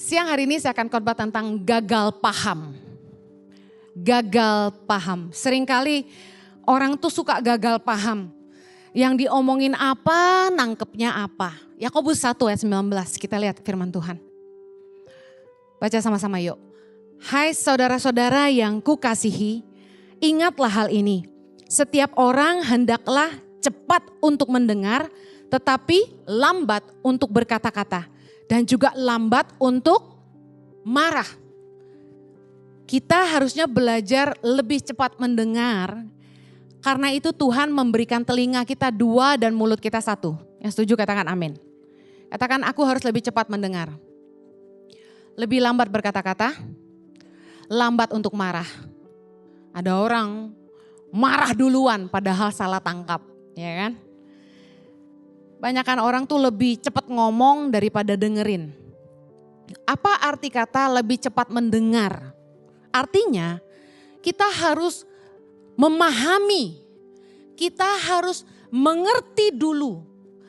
Siang hari ini saya akan khotbah tentang gagal paham. Gagal paham. Seringkali orang tuh suka gagal paham. Yang diomongin apa, nangkepnya apa. Yakobus 1 ayat 19, kita lihat firman Tuhan. Baca sama-sama yuk. Hai saudara-saudara yang kukasihi, ingatlah hal ini. Setiap orang hendaklah cepat untuk mendengar, tetapi lambat untuk berkata-kata. Dan juga lambat untuk marah. Kita harusnya belajar lebih cepat mendengar. Karena itu Tuhan memberikan telinga kita 2 dan mulut kita 1. Yang setuju katakan amin. Katakan aku harus lebih cepat mendengar. Lebih lambat berkata-kata. Lambat untuk marah. Ada orang marah duluan padahal salah tangkap. Ya kan? Banyakan orang tuh lebih cepat ngomong daripada dengerin. Apa arti kata lebih cepat mendengar? Artinya kita harus memahami, kita harus mengerti dulu,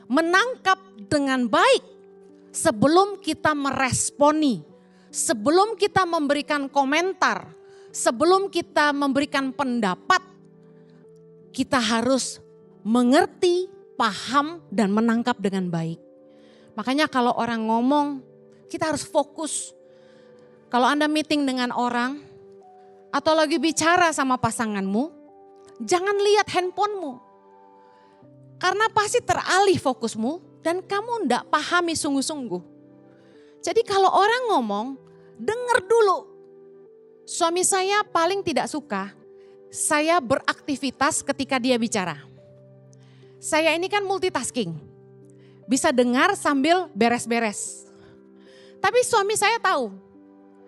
menangkap dengan baik sebelum kita meresponi, sebelum kita memberikan komentar, sebelum kita memberikan pendapat, kita harus mengerti, paham dan menangkap dengan baik. Makanya kalau orang ngomong, kita harus fokus. Kalau Anda meeting dengan orang atau lagi bicara sama pasanganmu, jangan lihat handphonemu. Karena pasti teralih fokusmu dan kamu tidak pahami sungguh-sungguh. Jadi kalau orang ngomong, dengar dulu. Suami saya paling tidak suka saya beraktivitas ketika dia bicara. Saya ini kan multitasking, bisa dengar sambil beres-beres. Tapi suami saya tahu,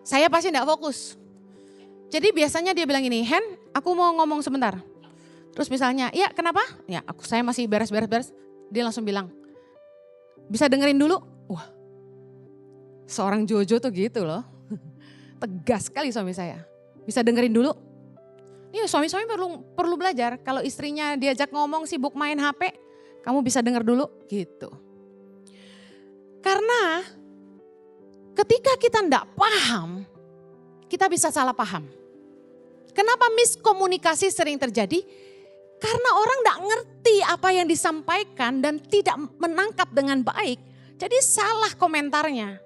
saya pasti tidak fokus. Jadi biasanya dia bilang gini, Hen aku mau ngomong sebentar. Terus misalnya, ya kenapa? Ya saya masih beres-beres. Dia langsung bilang, bisa dengerin dulu? Wah, seorang Jojo tuh gitu loh. Tegas sekali suami saya. Bisa dengerin dulu? Iya suami-suami perlu belajar. Kalau istrinya diajak ngomong sibuk main HP, kamu bisa dengar dulu gitu. Karena ketika kita tidak paham, kita bisa salah paham. Kenapa miskomunikasi sering terjadi? Karena orang tidak ngerti apa yang disampaikan dan tidak menangkap dengan baik. Jadi salah komentarnya.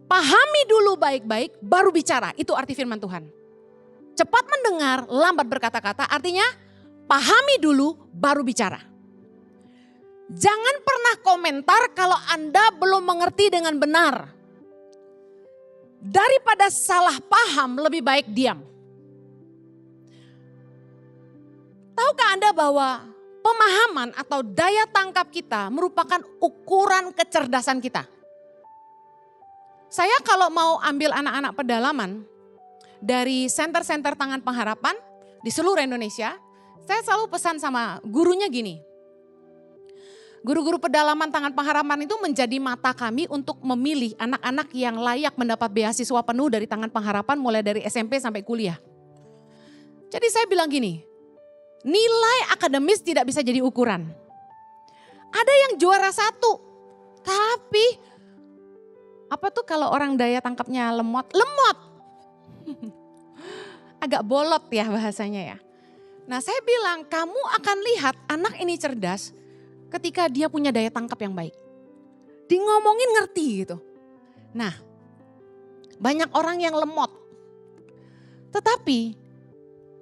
Pahami dulu baik-baik baru bicara, itu arti firman Tuhan. Cepat mendengar, lambat berkata-kata, artinya pahami dulu baru bicara. Jangan pernah komentar kalau Anda belum mengerti dengan benar. Daripada salah paham lebih baik diam. Tahukah Anda bahwa pemahaman atau daya tangkap kita merupakan ukuran kecerdasan kita? Saya kalau mau ambil anak-anak pedalaman, dari senter-senter Tangan Pengharapan di seluruh Indonesia, saya selalu pesan sama gurunya gini. Guru-guru pedalaman Tangan Pengharapan itu menjadi mata kami untuk memilih anak-anak yang layak mendapat beasiswa penuh dari Tangan Pengharapan mulai dari SMP sampai kuliah. Jadi saya bilang gini, nilai akademis tidak bisa jadi ukuran. Ada yang juara 1, tapi apa tuh kalau orang daya tangkapnya lemot. Agak bolot ya bahasanya ya. Nah saya bilang kamu akan lihat anak ini cerdas ketika dia punya daya tangkap yang baik. Di ngomongin ngerti gitu. Nah banyak orang yang lemot. Tetapi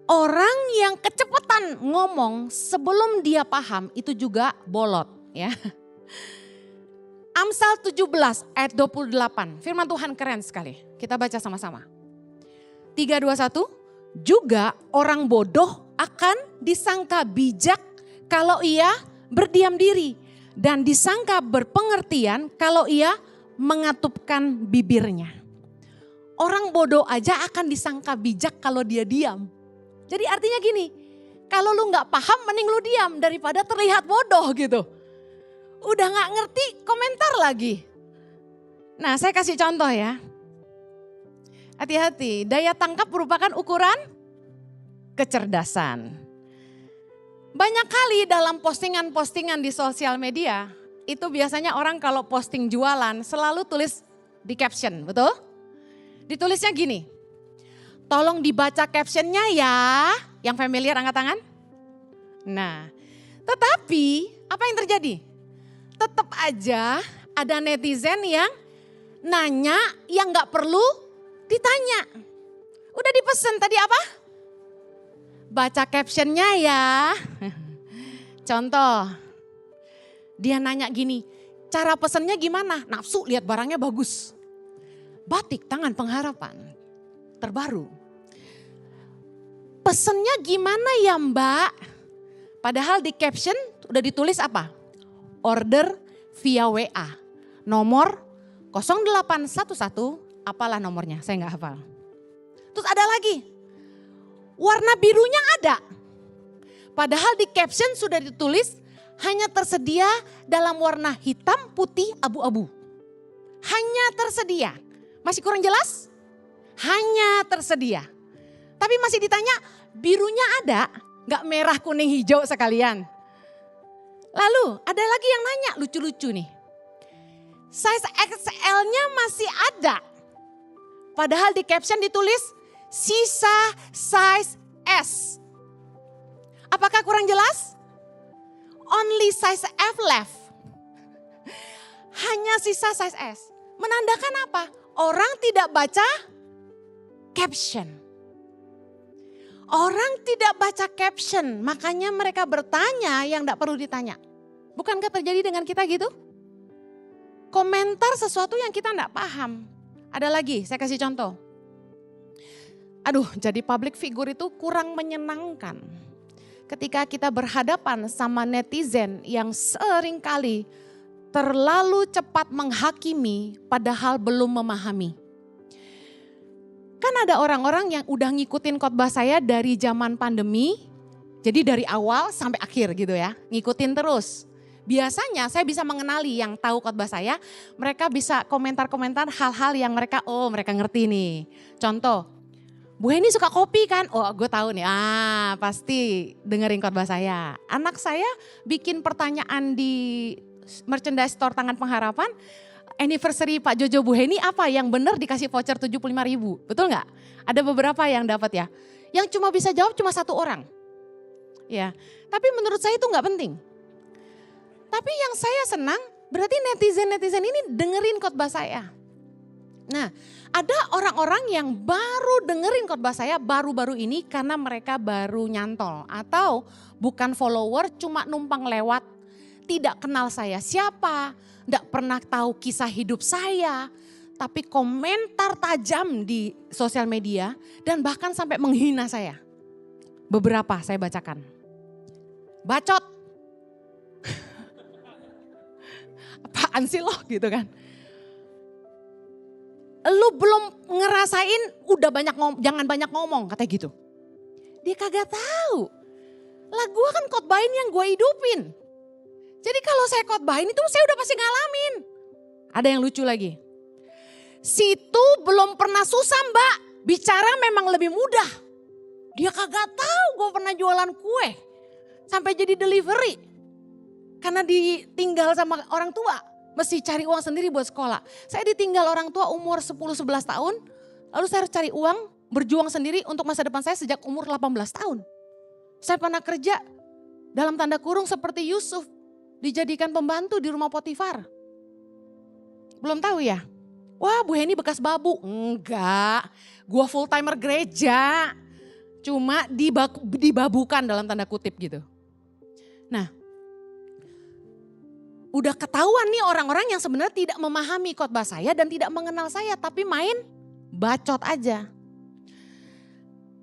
orang yang kecepatan ngomong sebelum dia paham itu juga bolot ya. Amsal 17 ayat 28, firman Tuhan keren sekali. Kita baca sama-sama. 3, 2, 1, juga orang bodoh akan disangka bijak kalau ia berdiam diri. Dan disangka berpengertian kalau ia mengatupkan bibirnya. Orang bodoh aja akan disangka bijak kalau dia diam. Jadi artinya gini, kalau lu gak paham mending lu diam daripada terlihat bodoh gitu. Udah gak ngerti komentar lagi. Nah saya kasih contoh ya. Hati-hati, daya tangkap merupakan ukuran kecerdasan. Banyak kali dalam postingan-postingan di sosial media, itu biasanya orang kalau posting jualan selalu tulis di caption, betul? Ditulisnya gini, tolong dibaca captionnya ya, yang familiar angkat tangan. Nah, tetapi apa yang terjadi? Tetap aja ada netizen yang nanya yang gak perlu ditanya. Udah dipesan tadi apa? Baca captionnya ya. Contoh, dia nanya gini, cara pesennya gimana? Nafsu lihat barangnya bagus. Batik tangan pengharapan, terbaru. Pesennya gimana ya Mbak? Padahal di caption udah ditulis apa? Order via WA. Nomor 0811, apalah nomornya, saya nggak hafal. Terus ada lagi, warna birunya ada. Padahal di caption sudah ditulis hanya tersedia dalam warna hitam, putih, abu-abu. Hanya tersedia. Masih kurang jelas? Hanya tersedia. Tapi masih ditanya birunya ada, gak merah, kuning, hijau sekalian. Lalu ada lagi yang nanya lucu-lucu nih. Size XL-nya masih ada. Padahal di caption ditulis sisa size S. Apakah kurang jelas? Only size F left. Hanya sisa size S. Menandakan apa? Orang tidak baca caption. Orang tidak baca caption, makanya mereka bertanya yang tidak perlu ditanya. Bukankah terjadi dengan kita gitu? Komentar sesuatu yang kita tidak paham. Ada lagi, saya kasih contoh. Aduh, jadi public figure itu kurang menyenangkan. Ketika kita berhadapan sama netizen yang seringkali terlalu cepat menghakimi padahal belum memahami. Kan ada orang-orang yang udah ngikutin khotbah saya dari zaman pandemi, jadi dari awal sampai akhir gitu ya, ngikutin terus. Biasanya saya bisa mengenali yang tahu khotbah saya, mereka bisa komentar-komentar hal-hal yang mereka ngerti nih. Contoh, Bu Heni suka kopi kan? Oh gue tahu nih, pasti dengerin khotbah saya. Anak saya bikin pertanyaan di merchandise store Tangan Pengharapan, anniversary Pak Jojo Bu Heni apa yang benar dikasih voucher 75.000, betul nggak? Ada beberapa yang dapat ya. Yang cuma bisa jawab cuma satu orang. Ya, tapi menurut saya itu nggak penting. Tapi yang saya senang berarti netizen-netizen ini dengerin khotbah saya. Nah, ada orang-orang yang baru dengerin khotbah saya baru-baru ini karena mereka baru nyantol. Atau bukan follower, cuma numpang lewat, tidak kenal saya siapa, tidak pernah tahu kisah hidup saya. Tapi komentar tajam di sosial media dan bahkan sampai menghina saya. Beberapa saya bacakan. Bacot. Apaan sih lo gitu kan. Lu belum ngerasain udah jangan banyak ngomong katanya gitu. Dia kagak tahu. Lah gue kan khotbahin yang gue hidupin. Jadi kalau saya khotbahin itu saya udah pasti ngalamin. Ada yang lucu lagi. Situ belum pernah susah Mbak, bicara memang lebih mudah. Dia kagak tahu gue pernah jualan kue. Sampai jadi delivery. Karena ditinggal sama orang tua. Mesti cari uang sendiri buat sekolah. Saya ditinggal orang tua umur 10-11 tahun. Lalu saya harus cari uang, berjuang sendiri untuk masa depan saya sejak umur 18 tahun. Saya pernah kerja dalam tanda kurung seperti Yusuf. Dijadikan pembantu di rumah Potifar. Belum tahu ya? Wah Bu Heni bekas babu. Enggak, gua full timer gereja. Cuma dibabukan dalam tanda kutip gitu. Nah, udah ketahuan nih orang-orang yang sebenarnya tidak memahami khotbah saya dan tidak mengenal saya. Tapi main bacot aja.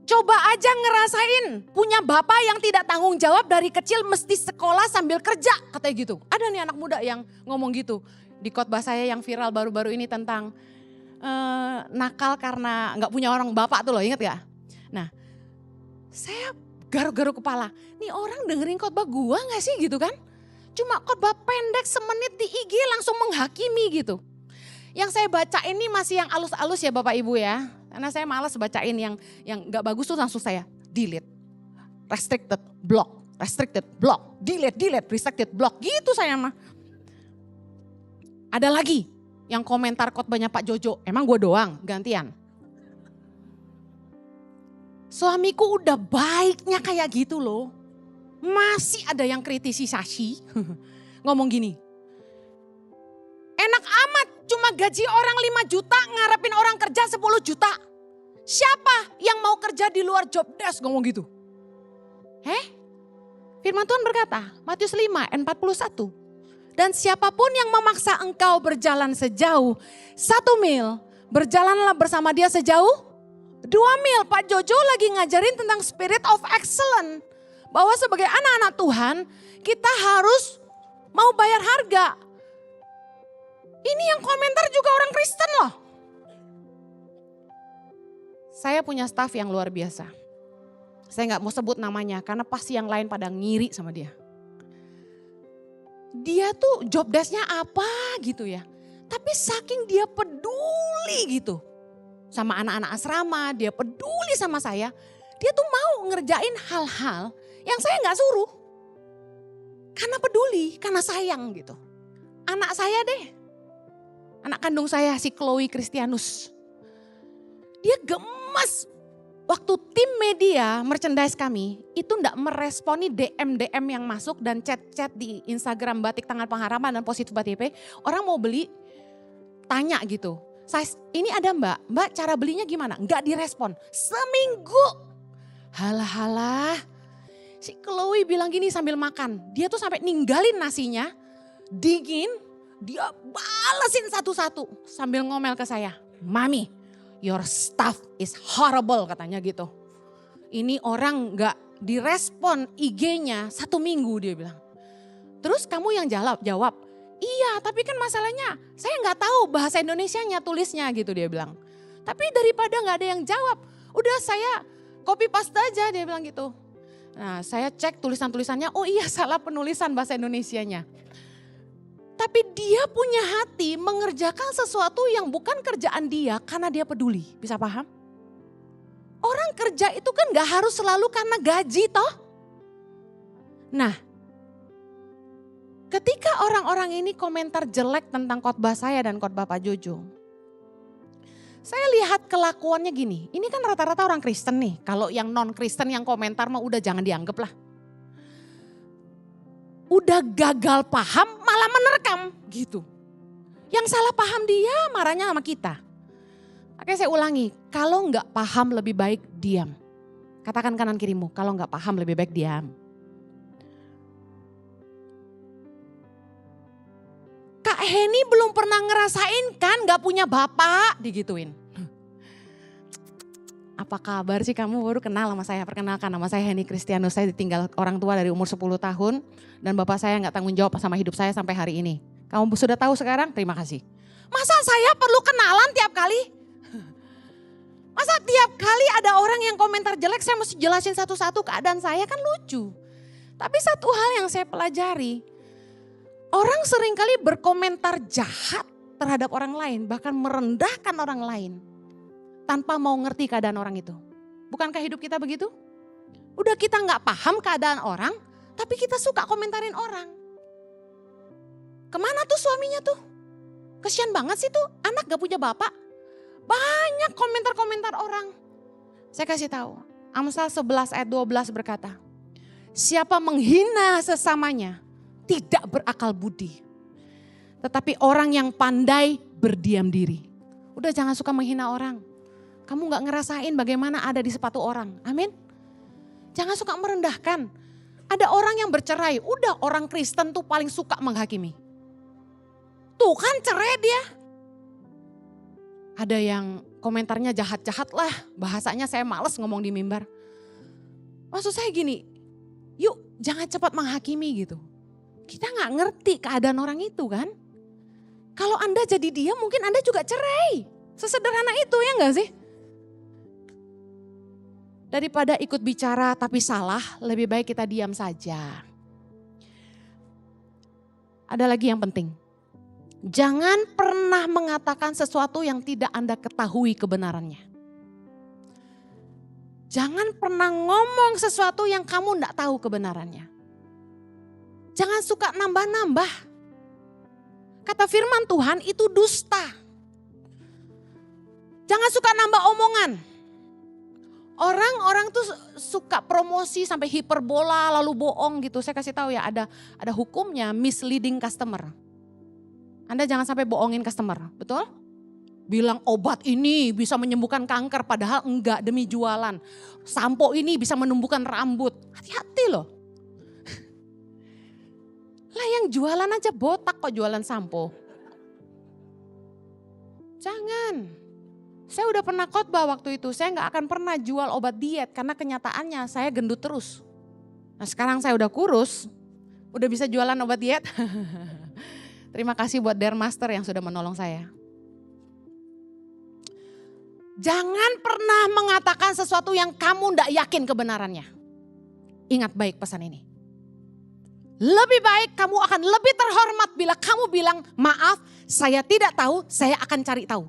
Coba aja ngerasain punya bapak yang tidak tanggung jawab dari kecil mesti sekolah sambil kerja. Katanya gitu. Ada nih anak muda yang ngomong gitu. Di khotbah saya yang viral baru-baru ini tentang nakal karena gak punya orang bapak tuh loh, inget gak? Nah saya garuk-garuk kepala. Nih orang dengerin khotbah gua gak sih gitu kan? Cuma khotbah pendek semenit di IG langsung menghakimi gitu. Yang saya baca ini masih yang alus-alus ya Bapak Ibu ya. Karena saya malas bacain yang gak bagus tuh langsung saya delete. Restricted, block, delete, restricted, block. Gitu saya mah. Ada lagi yang komentar khotbahnya Pak Jojo. Emang gue doang, gantian. Suamiku udah baiknya kayak gitu loh. Masih ada yang kritisisasi. Ngomong gini. Enak amat cuma gaji orang 5 juta ngarepin orang kerja 10 juta. Siapa yang mau kerja di luar job desk ngomong gitu. Firman Tuhan berkata, Matius 5 ayat 41. Dan siapapun yang memaksa engkau berjalan sejauh 1 mil, berjalanlah bersama dia sejauh 2 mil. Pak Jojo lagi ngajarin tentang spirit of excellence. Bahwa sebagai anak-anak Tuhan, kita harus mau bayar harga. Ini yang komentar juga orang Kristen loh. Saya punya staff yang luar biasa. Saya gak mau sebut namanya karena pasti yang lain pada ngiri sama dia. Dia tuh job desk-nya apa gitu ya. Tapi saking dia peduli gitu. Sama anak-anak asrama, dia peduli sama saya. Dia tuh mau ngerjain hal-hal yang saya gak suruh. Karena peduli, karena sayang gitu. Anak saya deh. Anak kandung saya si Chloe Christianus. Dia gemes. Waktu tim media merchandise kami itu enggak meresponi DM-DM yang masuk dan chat-chat di Instagram Batik Tangan Pengharapan dan Positif BTP. Orang mau beli tanya gitu. Ini ada mbak cara belinya gimana? Enggak direspon. Seminggu. Halah. Si Chloe bilang gini sambil makan. Dia tuh sampai ninggalin nasinya. Dingin. Dia balesin satu-satu sambil ngomel ke saya. Mami, your stuff is horrible katanya gitu. Ini orang gak direspon IG-nya 1 minggu dia bilang. Terus kamu yang jawab. Iya tapi kan masalahnya saya gak tahu bahasa Indonesianya tulisnya gitu dia bilang. Tapi daripada gak ada yang jawab. Udah saya copy paste aja dia bilang gitu. Nah saya cek tulisan-tulisannya, oh iya salah penulisan bahasa Indonesianya. Tapi dia punya hati mengerjakan sesuatu yang bukan kerjaan dia karena dia peduli. Bisa paham? Orang kerja itu kan gak harus selalu karena gaji toh. Nah, ketika orang-orang ini komentar jelek tentang khotbah saya dan khotbah Pak Jojo. Saya lihat kelakuannya gini, ini kan rata-rata orang Kristen nih. Kalau yang non-Kristen yang komentar mah udah jangan dianggap lah. Udah gagal paham malah menerkam gitu. Yang salah paham dia marahnya sama kita. Oke saya ulangi, kalau nggak paham lebih baik diam. Katakan kanan kirimu, kalau nggak paham lebih baik diam. Kak Heni belum pernah ngerasain kan nggak punya bapak digituin. Apa kabar sih kamu baru kenal sama saya? Perkenalkan nama saya Heni Christianus, saya ditinggal orang tua dari umur 10 tahun. Dan bapak saya gak tanggung jawab sama hidup saya sampai hari ini. Kamu sudah tahu sekarang? Terima kasih. Masa saya perlu kenalan tiap kali? Masa tiap kali ada orang yang komentar jelek saya mesti jelasin satu-satu keadaan saya? Kan lucu. Tapi satu hal yang saya pelajari. Orang seringkali berkomentar jahat terhadap orang lain. Bahkan merendahkan orang lain. Tanpa mau ngerti keadaan orang itu. Bukankah hidup kita begitu? Udah kita gak paham keadaan orang, tapi kita suka komentarin orang. Kemana tuh suaminya tuh? Kesian banget sih tuh, anak gak punya bapak. Banyak komentar-komentar orang. Saya kasih tahu, Amsal 11 ayat 12 berkata, siapa menghina sesamanya tidak berakal budi. Tetapi orang yang pandai berdiam diri. Udah jangan suka menghina orang. Kamu gak ngerasain bagaimana ada di sepatu orang. Amin. Jangan suka merendahkan. Ada orang yang bercerai. Udah orang Kristen tuh paling suka menghakimi. Tuh kan cerai dia. Ada yang komentarnya jahat-jahat lah. Bahasanya saya males ngomong di mimbar. Maksud saya gini. Yuk jangan cepat menghakimi gitu. Kita gak ngerti keadaan orang itu kan. Kalau Anda jadi dia mungkin Anda juga cerai. Sesederhana itu ya gak sih? Daripada ikut bicara tapi salah, lebih baik kita diam saja. Ada lagi yang penting. Jangan pernah mengatakan sesuatu yang tidak Anda ketahui kebenarannya. Jangan pernah ngomong sesuatu yang kamu tidak tahu kebenarannya. Jangan suka nambah-nambah. Kata firman Tuhan itu dusta. Jangan suka nambah omongan. Orang tuh suka promosi sampai hiperbola lalu bohong gitu. Saya kasih tahu ya, ada hukumnya misleading customer. Anda jangan sampai bohongin customer, betul? Bilang obat ini bisa menyembuhkan kanker padahal enggak, demi jualan. Sampo ini bisa menumbuhkan rambut. Hati-hati loh. Lah yang jualan aja botak kok jualan sampo. Jangan. Saya udah pernah khotbah waktu itu, saya gak akan pernah jual obat diet karena kenyataannya saya gendut terus. Nah sekarang saya udah kurus, udah bisa jualan obat diet. Terima kasih buat Dermaster yang sudah menolong saya. Jangan pernah mengatakan sesuatu yang kamu gak yakin kebenarannya. Ingat baik pesan ini. Lebih baik kamu akan lebih terhormat bila kamu bilang, maaf saya tidak tahu, saya akan cari tahu.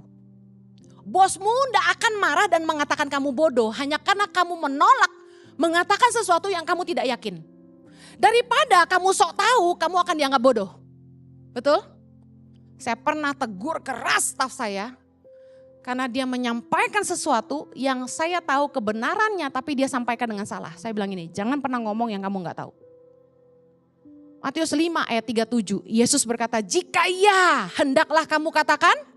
Bosmu tidak akan marah dan mengatakan kamu bodoh hanya karena kamu menolak mengatakan sesuatu yang kamu tidak yakin. Daripada kamu sok tahu, kamu akan dianggap bodoh. Betul? Saya pernah tegur keras staf saya karena dia menyampaikan sesuatu yang saya tahu kebenarannya tapi dia sampaikan dengan salah. Saya bilang ini, jangan pernah ngomong yang kamu gak tahu. Matius 5 ayat 37, Yesus berkata, jika ya hendaklah kamu katakan,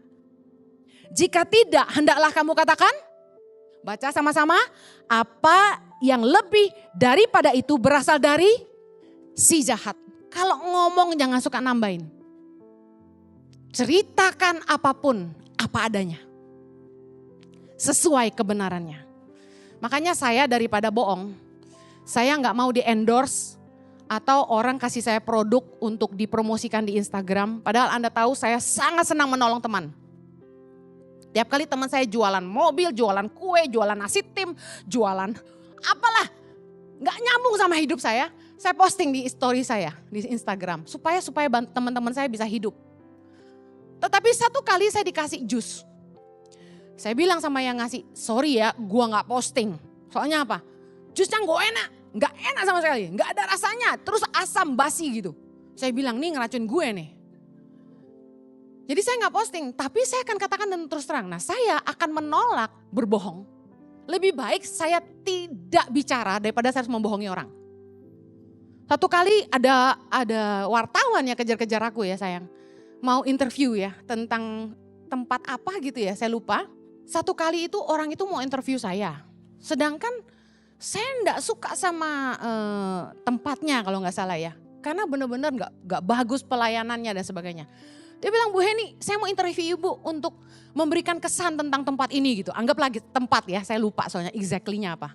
jika tidak, hendaklah kamu katakan. Baca sama-sama. Apa yang lebih daripada itu berasal dari si jahat. Kalau ngomong jangan suka nambahin. Ceritakan apapun, apa adanya. Sesuai kebenarannya. Makanya saya daripada bohong, saya gak mau di endorse atau orang kasih saya produk untuk dipromosikan di Instagram. Padahal Anda tahu saya sangat senang menolong teman. Tiap kali teman saya jualan mobil, jualan kue, jualan nasi tim, jualan apalah. Gak nyambung sama hidup saya posting di story saya di Instagram. Supaya teman-teman saya bisa hidup. Tetapi satu kali saya dikasih jus. Saya bilang sama yang ngasih, sorry ya gua gak posting. Soalnya apa? Jusnya gak enak sama sekali. Gak ada rasanya, terus asam basi gitu. Saya bilang nih ngeracun gue nih. Jadi saya gak posting, tapi saya akan katakan dan terus terang. Nah saya akan menolak berbohong. Lebih baik saya tidak bicara daripada saya harus membohongi orang. Satu kali ada wartawan yang kejar-kejar aku ya sayang. Mau interview ya tentang tempat apa gitu ya, saya lupa. Satu kali itu orang itu mau interview saya. Sedangkan saya gak suka sama tempatnya kalau gak salah ya. Karena benar-benar gak bagus pelayanannya dan sebagainya. Dia bilang, Bu Heni, saya mau interview Ibu untuk memberikan kesan tentang tempat ini gitu. Anggap lagi tempat ya, saya lupa soalnya exactly-nya apa.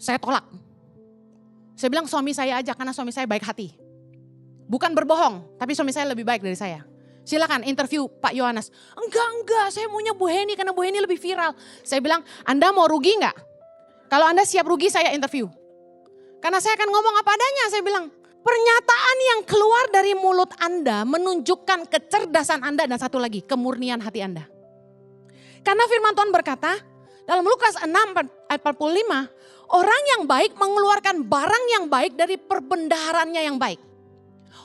Saya tolak. Saya bilang suami saya aja karena suami saya baik hati. Bukan berbohong, tapi suami saya lebih baik dari saya. Silakan interview Pak Yohanes. Enggak, saya maunya Bu Heni karena Bu Heni lebih viral. Saya bilang, Anda mau rugi enggak? Kalau Anda siap rugi saya interview. Karena saya akan ngomong apa adanya, saya bilang. Pernyataan yang keluar dari mulut Anda menunjukkan kecerdasan Anda dan satu lagi kemurnian hati Anda. Karena firman Tuhan berkata dalam Lukas 6 ayat 45, orang yang baik mengeluarkan barang yang baik dari perbendaharanya yang baik.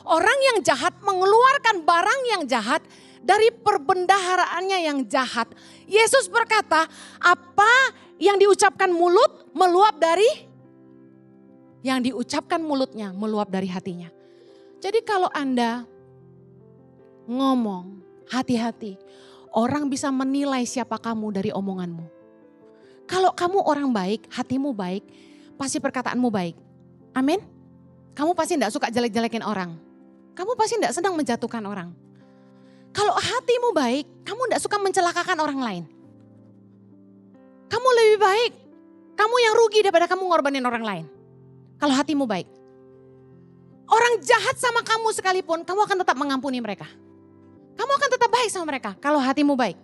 Orang yang jahat mengeluarkan barang yang jahat dari perbendaharaannya yang jahat. Yesus berkata, apa yang diucapkan mulut meluap dari yang diucapkan mulutnya meluap dari hatinya. Jadi kalau Anda ngomong hati-hati, orang bisa menilai siapa kamu dari omonganmu. Kalau kamu orang baik, hatimu baik, pasti perkataanmu baik. Amin. Kamu pasti tidak suka jelek-jelekin orang. Kamu pasti tidak sedang menjatuhkan orang. Kalau hatimu baik, kamu tidak suka mencelakakan orang lain. Kamu lebih baik, kamu yang rugi daripada kamu ngorbanin orang lain. Kalau hatimu baik. Orang jahat sama kamu sekalipun, kamu akan tetap mengampuni mereka. Kamu akan tetap baik sama mereka kalau hatimu baik.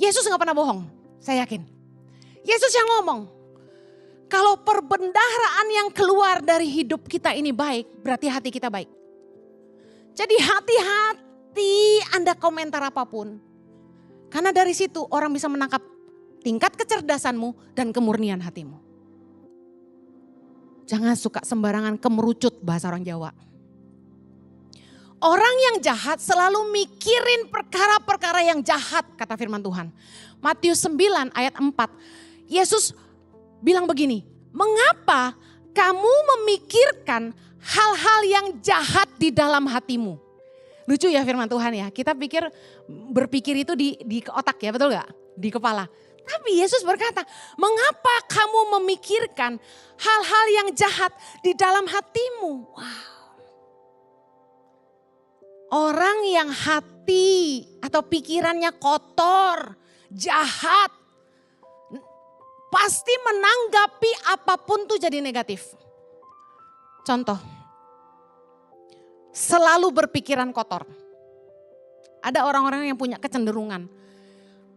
Yesus gak pernah bohong, saya yakin. Yesus yang ngomong, kalau perbendaharaan yang keluar dari hidup kita ini baik, berarti hati kita baik. Jadi hati-hati Anda komentar apapun. Karena dari situ orang bisa menangkap tingkat kecerdasanmu dan kemurnian hatimu. Jangan suka sembarangan kemerucut bahasa orang Jawa. Orang yang jahat selalu mikirin perkara-perkara yang jahat, kata firman Tuhan. Matius 9 ayat 4. Yesus bilang begini, mengapa kamu memikirkan hal-hal yang jahat di dalam hatimu? Lucu ya firman Tuhan ya, kita berpikir itu di otak ya, betul gak? Di kepala. Tapi Yesus berkata, mengapa kamu memikirkan hal-hal yang jahat di dalam hatimu? Wow. Orang yang hati atau pikirannya kotor, jahat, pasti menanggapi apapun tuh jadi negatif. Contoh, selalu berpikiran kotor. Ada orang-orang yang punya kecenderungan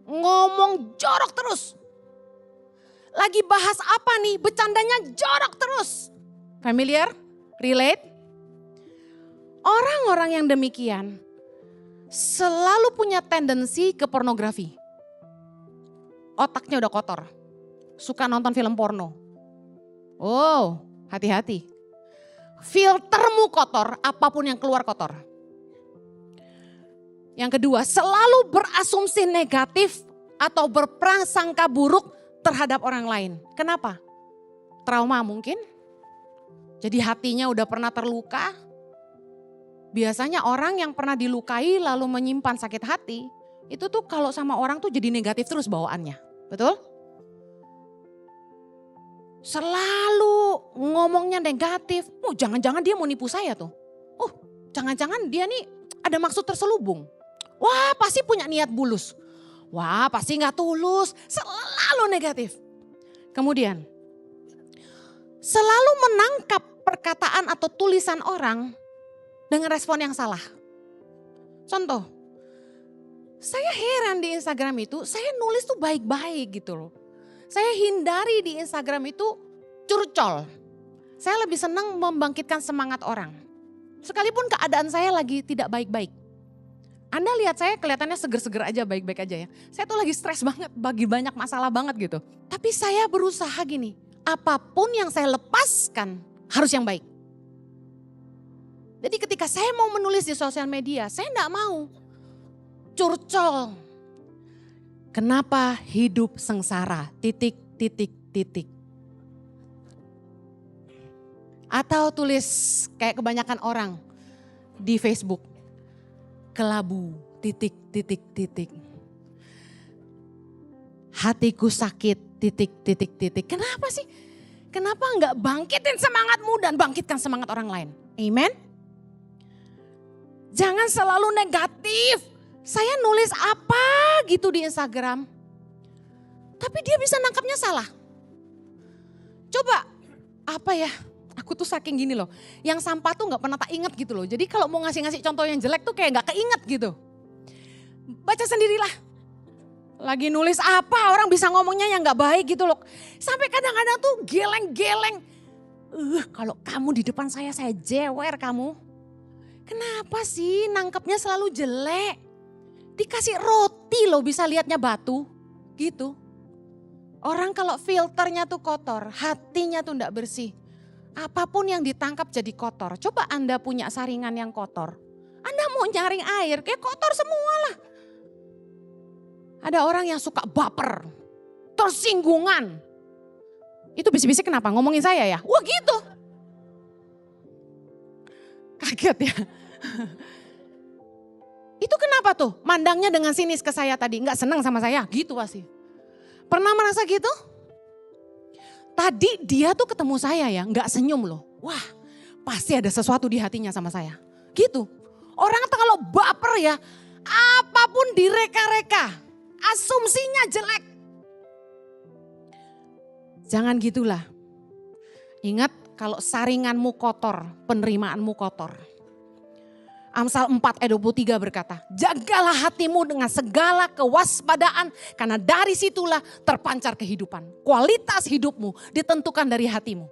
ngomong jorok terus. Lagi bahas apa nih, bercandanya jorok terus. Familiar? Relate? Orang-orang yang demikian selalu punya tendensi ke pornografi. Otaknya udah kotor. Suka nonton film porno. Oh, hati-hati. Filtermu kotor, apapun yang keluar kotor. Yang kedua, selalu berasumsi negatif atau berprasangka buruk terhadap orang lain. Kenapa? Trauma mungkin. Jadi hatinya udah pernah terluka. Biasanya orang yang pernah dilukai lalu menyimpan sakit hati, itu tuh kalau sama orang tuh jadi negatif terus bawaannya. Betul? Selalu ngomongnya negatif. Oh, jangan-jangan dia mau nipu saya tuh. Oh, jangan-jangan dia nih ada maksud terselubung. Wah, pasti punya niat bulus. Wah, pasti gak tulus. Selalu negatif. Kemudian, selalu menangkap perkataan atau tulisan orang dengan respon yang salah. Contoh, saya heran di Instagram itu, saya nulis tuh baik-baik gitu loh. Saya hindari di Instagram itu curcol. Saya lebih senang membangkitkan semangat orang. Sekalipun keadaan saya lagi tidak baik-baik. Anda lihat saya kelihatannya seger-seger aja, baik-baik aja ya. Saya tuh lagi stres banget, bagi banyak masalah banget gitu. Tapi saya berusaha gini, apapun yang saya lepaskan harus yang baik. Jadi ketika saya mau menulis di sosial media, saya enggak mau curcol. Kenapa hidup sengsara? Titik, titik, titik. Atau tulis kayak kebanyakan orang di Facebook. Kelabu, titik, titik, titik. Hatiku sakit, titik, titik, titik. Kenapa sih? Kenapa enggak bangkitin semangatmu dan bangkitkan semangat orang lain? Amen. Jangan selalu negatif. Saya nulis apa gitu di Instagram. Tapi dia bisa nangkapnya salah. Coba, apa ya? Aku tuh saking gini loh, yang sampah tuh gak pernah tak ingat gitu loh. Jadi kalau mau ngasih-ngasih contoh yang jelek tuh kayak gak keinget gitu. Baca sendirilah. Lagi nulis apa orang bisa ngomongnya yang gak baik gitu loh. Sampai kadang-kadang tuh geleng-geleng. Kalau kamu di depan saya jewer kamu. Kenapa sih nangkepnya selalu jelek? Dikasih roti loh bisa lihatnya batu gitu. Orang kalau filternya tuh kotor, hatinya tuh gak bersih. Apapun yang ditangkap jadi kotor. Coba Anda punya saringan yang kotor. Anda mau nyaring air, kayak kotor semua lah. Ada orang yang suka baper, tersinggungan. Itu bisik-bisik kenapa? Ngomongin saya ya? Wah gitu. Kaget ya. Itu kenapa tuh? Mandangnya dengan sinis ke saya tadi. Nggak senang sama saya, gitu pasti. Pernah merasa gitu? Tadi dia tuh ketemu saya ya, nggak senyum loh. Wah, pasti ada sesuatu di hatinya sama saya. Gitu. Orang tuh kalau baper ya, apapun direka-reka, asumsinya jelek. Jangan gitulah. Ingat kalau saringanmu kotor, penerimaanmu kotor. Amsal 4 ayat 23 berkata, jagalah hatimu dengan segala kewaspadaan karena dari situlah terpancar kehidupan. Kualitas hidupmu ditentukan dari hatimu.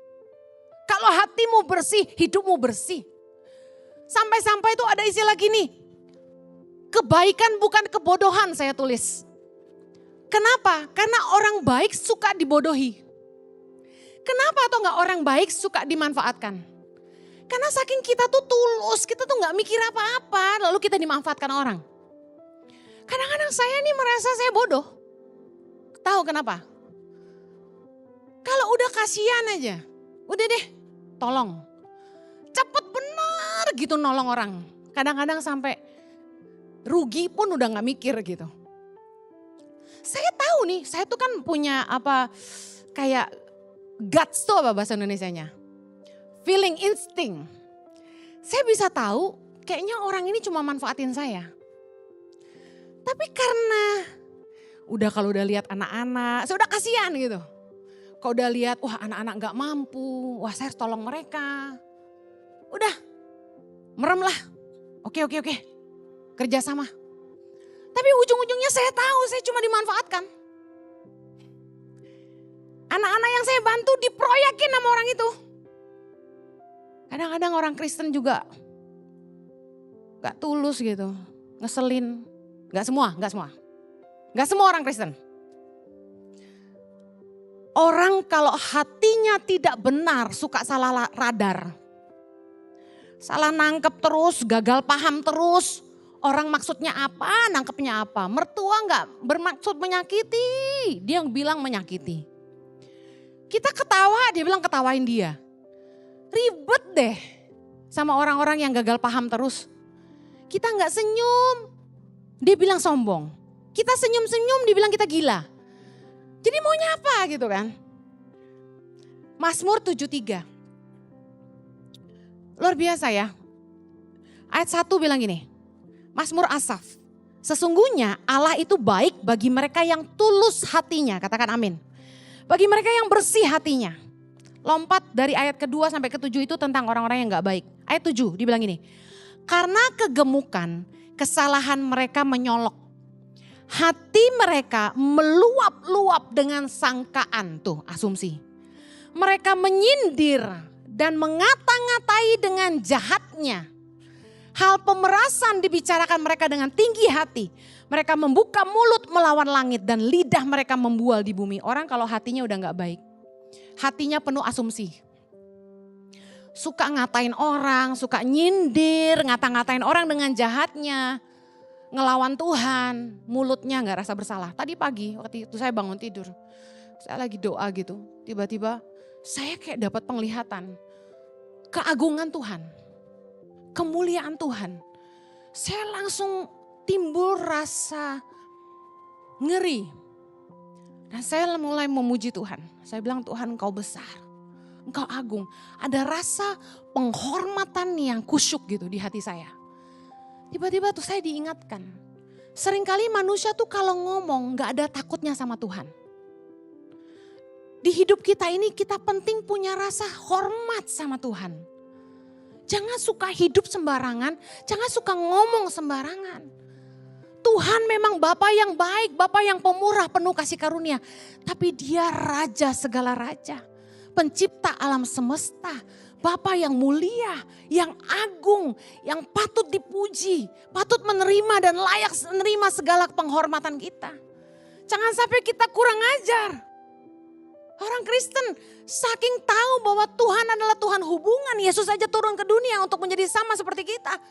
Kalau hatimu bersih, hidupmu bersih. Sampai-sampai itu ada istilah gini, kebaikan bukan kebodohan saya tulis. Kenapa? Karena orang baik suka dibodohi. Kenapa atau enggak orang baik suka dimanfaatkan? Karena saking kita tuh tulus, kita tuh gak mikir apa-apa, lalu kita dimanfaatkan orang. Kadang-kadang saya nih merasa saya bodoh. Tahu kenapa? Kalau udah kasihan aja, udah deh tolong. Cepet bener gitu nolong orang. Kadang-kadang sampai rugi pun udah gak mikir gitu. Saya tahu nih, saya tuh kan punya kayak guts tuh apa bahasa Indonesianya? Feeling instinct. Saya bisa tahu kayaknya orang ini cuma manfaatin saya. Tapi karena kalau udah lihat anak-anak, saya udah kasihan gitu. Kalau udah lihat wah anak-anak gak mampu, wah saya harus tolong mereka. Udah merem lah, oke kerjasama. Tapi ujung-ujungnya saya tahu saya cuma dimanfaatkan. Anak-anak yang saya bantu diproyekin sama orang itu. Kadang-kadang orang Kristen juga gak tulus gitu, ngeselin. Gak semua. Gak semua orang Kristen. Orang kalau hatinya tidak benar suka salah radar. Salah nangkep terus, gagal paham terus. Orang maksudnya apa, nangkepnya apa. Mertua gak bermaksud menyakiti, dia yang bilang menyakiti. Kita ketawa, dia bilang ketawain dia. Ribet deh sama orang-orang yang gagal paham terus. Kita gak senyum, dia bilang sombong. Kita senyum-senyum, dia bilang kita gila. Jadi maunya apa gitu kan. Mazmur 73. Luar biasa ya. Ayat 1 bilang gini. Mazmur Asaf. Sesungguhnya Allah itu baik bagi mereka yang tulus hatinya. Katakan amin. Bagi mereka yang bersih hatinya. Lompat dari ayat kedua sampai ke-7 itu tentang orang-orang yang gak baik. Ayat 7 dibilang gini. Karena kegemukan, kesalahan mereka menyolok. Hati mereka meluap-luap dengan sangkaan. Tuh asumsi. Mereka menyindir dan mengata-ngatai dengan jahatnya. Hal pemerasan dibicarakan mereka dengan tinggi hati. Mereka membuka mulut melawan langit dan lidah mereka membual di bumi. Orang kalau hatinya udah gak baik. Hatinya penuh asumsi. Suka ngatain orang, suka nyindir, ngata-ngatain orang dengan jahatnya. Ngelawan Tuhan, mulutnya gak rasa bersalah. Tadi pagi waktu itu saya bangun tidur. Saya lagi doa gitu, tiba-tiba saya kayak dapat penglihatan. Keagungan Tuhan, kemuliaan Tuhan. Saya langsung timbul rasa ngeri. Dan saya mulai memuji Tuhan. Saya bilang Tuhan engkau besar, engkau agung. Ada rasa penghormatan yang kusyuk gitu di hati saya. Tiba-tiba tuh saya diingatkan. Seringkali manusia tuh kalau ngomong gak ada takutnya sama Tuhan. Di hidup kita ini kita penting punya rasa hormat sama Tuhan. Jangan suka hidup sembarangan, jangan suka ngomong sembarangan. Tuhan memang Bapa yang baik, Bapa yang pemurah, penuh kasih karunia. Tapi Dia Raja segala raja, pencipta alam semesta. Bapa yang mulia, yang agung, yang patut dipuji, patut menerima dan layak menerima segala penghormatan kita. Jangan sampai kita kurang ajar. Orang Kristen saking tahu bahwa Tuhan adalah Tuhan hubungan. Yesus saja turun ke dunia untuk menjadi sama seperti kita.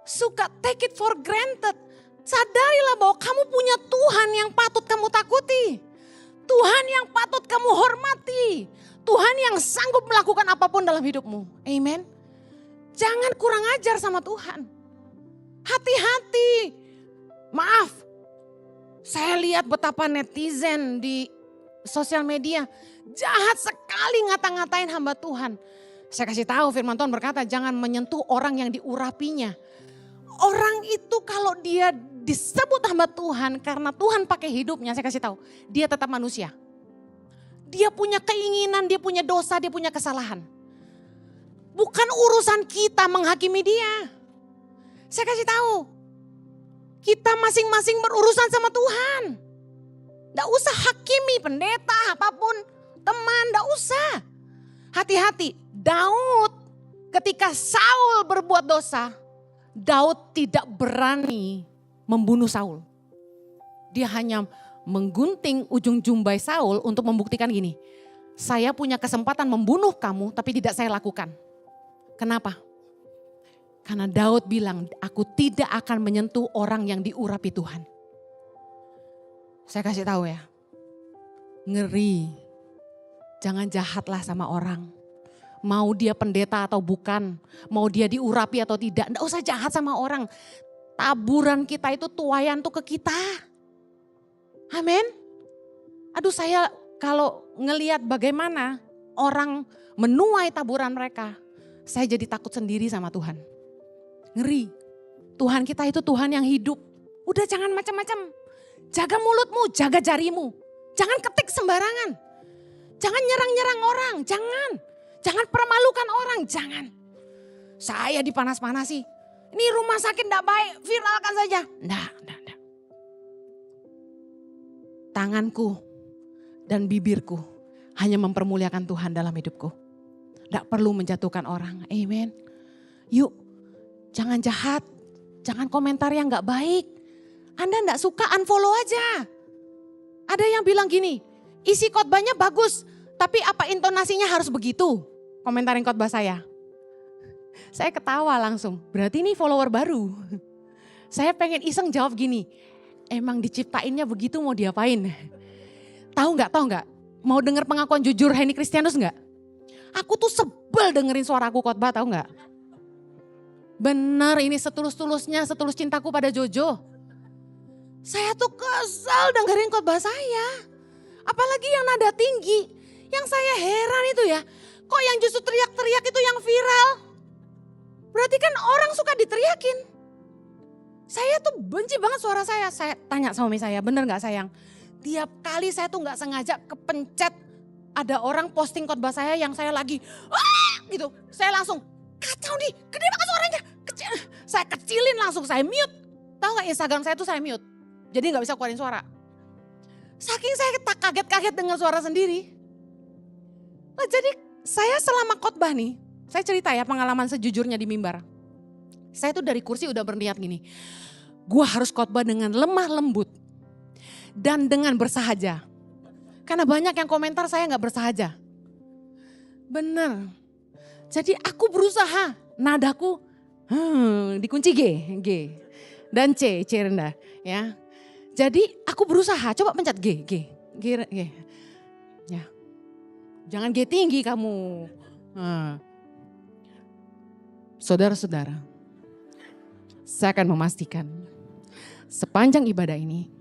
Suka take it for granted. Sadarilah bahwa kamu punya Tuhan yang patut kamu takuti. Tuhan yang patut kamu hormati. Tuhan yang sanggup melakukan apapun dalam hidupmu. Amen. Jangan kurang ajar sama Tuhan. Hati-hati. Maaf. Saya lihat betapa netizen di sosial media jahat sekali ngata-ngatain hamba Tuhan. Saya kasih tahu firman Tuhan berkata jangan menyentuh orang yang diurapinya. Orang itu kalau dia disebut hamba Tuhan karena Tuhan pakai hidupnya, saya kasih tahu, dia tetap manusia. Dia punya keinginan, dia punya dosa, dia punya kesalahan. Bukan urusan kita menghakimi dia. Saya kasih tahu, kita masing-masing berurusan sama Tuhan. Gak usah hakimi pendeta apapun, teman, gak usah. Hati-hati, Daud ketika Saul berbuat dosa, Daud tidak berani membunuh Saul. Dia hanya menggunting ujung jumbai Saul untuk membuktikan gini. Saya punya kesempatan membunuh kamu tapi tidak saya lakukan. Kenapa? Karena Daud bilang, aku tidak akan menyentuh orang yang diurapi Tuhan. Saya kasih tahu ya, ngeri. Jangan jahatlah sama orang. Mau dia pendeta atau bukan, mau dia diurapi atau tidak, enggak usah jahat sama orang. Taburan kita itu tuayan tuh ke kita. Amin. Aduh, saya kalau ngelihat bagaimana orang menuai taburan mereka, saya jadi takut sendiri sama Tuhan. Ngeri. Tuhan kita itu Tuhan yang hidup. Udah jangan macam-macam. Jaga mulutmu, jaga jarimu. Jangan ketik sembarangan. Jangan nyerang-nyerang orang, jangan. Jangan permalukan orang, jangan. Saya dipanas-panasi. Ini rumah sakit enggak baik, viralkan saja. Enggak. Tanganku dan bibirku hanya mempermuliakan Tuhan dalam hidupku. Enggak perlu menjatuhkan orang, amen. Yuk, jangan jahat, jangan komentar yang enggak baik. Anda enggak suka, unfollow aja. Ada yang bilang gini, isi khotbahnya bagus, tapi apa intonasinya harus begitu? Komentarin khotbah saya. Saya ketawa langsung, berarti ini follower baru. Saya pengen iseng jawab gini, emang diciptainnya begitu mau diapain? Tahu nggak? Mau dengar pengakuan jujur Henny Kristianus nggak? Aku tuh sebel dengerin suaraku khotbah, tahu nggak? Benar, ini setulus-tulusnya, setulus cintaku pada Jojo. Saya tuh kesal dengerin khotbah saya. Apalagi yang nada tinggi. Yang saya heran itu ya, kok yang justru teriak-teriak itu yang viral? Berarti kan orang suka diteriakin. Saya tuh benci banget suara saya. Saya tanya sama suami saya, bener gak sayang? Tiap kali saya tuh gak sengaja kepencet ada orang posting khotbah saya yang saya lagi gitu. Saya langsung kacau nih, gede banget suaranya. Kecil. Saya kecilin langsung, saya mute. Tahu gak Instagram saya tuh saya mute. Jadi gak bisa keluarin suara. Saking saya kaget-kaget dengan suara sendiri. Nah, jadi saya selama khotbah nih, saya cerita ya pengalaman sejujurnya di mimbar. Saya tuh dari kursi udah berniat gini, gue harus khotbah dengan lemah lembut dan dengan bersahaja. Karena banyak yang komentar saya gak bersahaja. Bener. Jadi aku berusaha, nadaku dikunci G dan C rendah ya. Jadi aku berusaha, coba pencet G. Ya. Jangan G tinggi kamu. Saudara-saudara, saya akan memastikan sepanjang ibadah ini,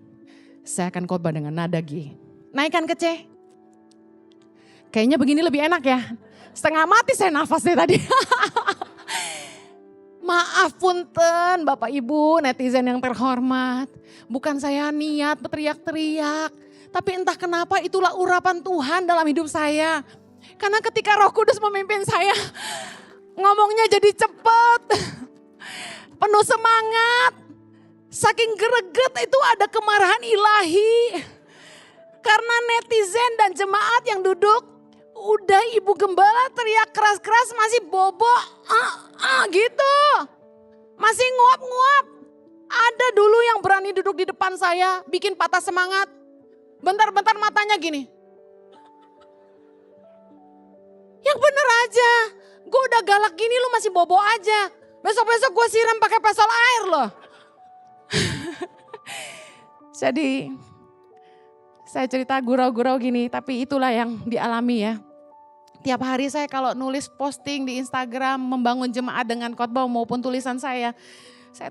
saya akan khotbah dengan nada G. Naikkan ke C. Kayaknya begini lebih enak ya. Setengah mati saya nafas deh tadi. Maaf punten Bapak Ibu netizen yang terhormat. Bukan saya niat berteriak-teriak. Tapi entah kenapa itulah urapan Tuhan dalam hidup saya. Karena ketika Roh Kudus memimpin saya, ngomongnya jadi cepat. Penuh semangat. Saking greget itu ada kemarahan ilahi. Karena netizen dan jemaat yang duduk, udah Ibu Gembala teriak keras-keras masih bobo. Gitu. Masih nguap-nguap. Ada dulu yang berani duduk di depan saya, bikin patah semangat. Bentar-bentar matanya gini. Yang bener aja, gue udah galak gini lu masih bobo aja. Besok-besok gue siram pakai pesol air loh. Jadi saya cerita gurau-gurau gini, tapi itulah yang dialami ya. Tiap hari saya kalau nulis posting di Instagram membangun jemaat dengan khotbah maupun tulisan saya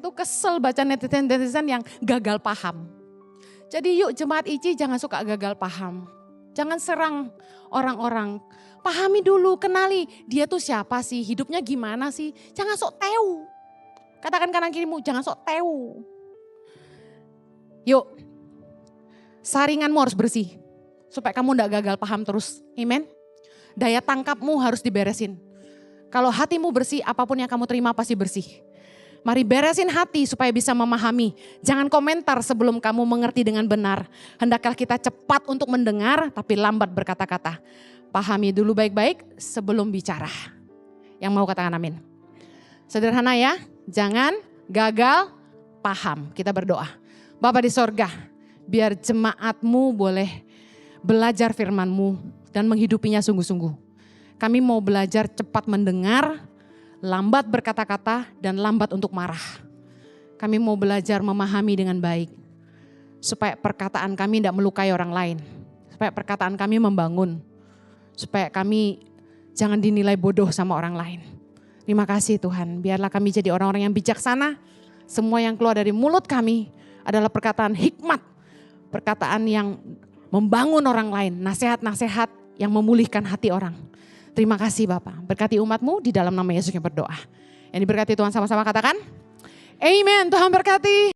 tuh kesel baca netizen-netizen yang gagal paham. Jadi yuk jemaat ICI jangan suka gagal paham. Jangan serang orang-orang. Pahami dulu, kenali dia tuh siapa sih, hidupnya gimana sih. Jangan sok tahu. Katakan kanan kirimu, jangan sok tahu. Yuk, saringanmu harus bersih. Supaya kamu gak gagal paham terus. Amen. Daya tangkapmu harus diberesin. Kalau hatimu bersih, apapun yang kamu terima pasti bersih. Mari beresin hati supaya bisa memahami. Jangan komentar sebelum kamu mengerti dengan benar. Hendaklah kita cepat untuk mendengar tapi lambat berkata-kata. Pahami dulu baik-baik sebelum bicara. Yang mau katakan amin. Sederhana ya, jangan gagal paham. Kita berdoa. Bapa di sorga, biar jemaatmu boleh belajar firman-Mu dan menghidupinya sungguh-sungguh. Kami mau belajar cepat mendengar, lambat berkata-kata, dan lambat untuk marah. Kami mau belajar memahami dengan baik, supaya perkataan kami tidak melukai orang lain, supaya perkataan kami membangun, supaya kami jangan dinilai bodoh sama orang lain. Terima kasih Tuhan, biarlah kami jadi orang-orang yang bijaksana. Semua yang keluar dari mulut kami adalah perkataan hikmat, perkataan yang membangun orang lain, nasihat-nasihat yang memulihkan hati orang. Terima kasih Bapak, berkati umat-Mu di dalam nama Yesus yang berdoa. Yang diberkati Tuhan sama-sama katakan, Amen. Tuhan berkati.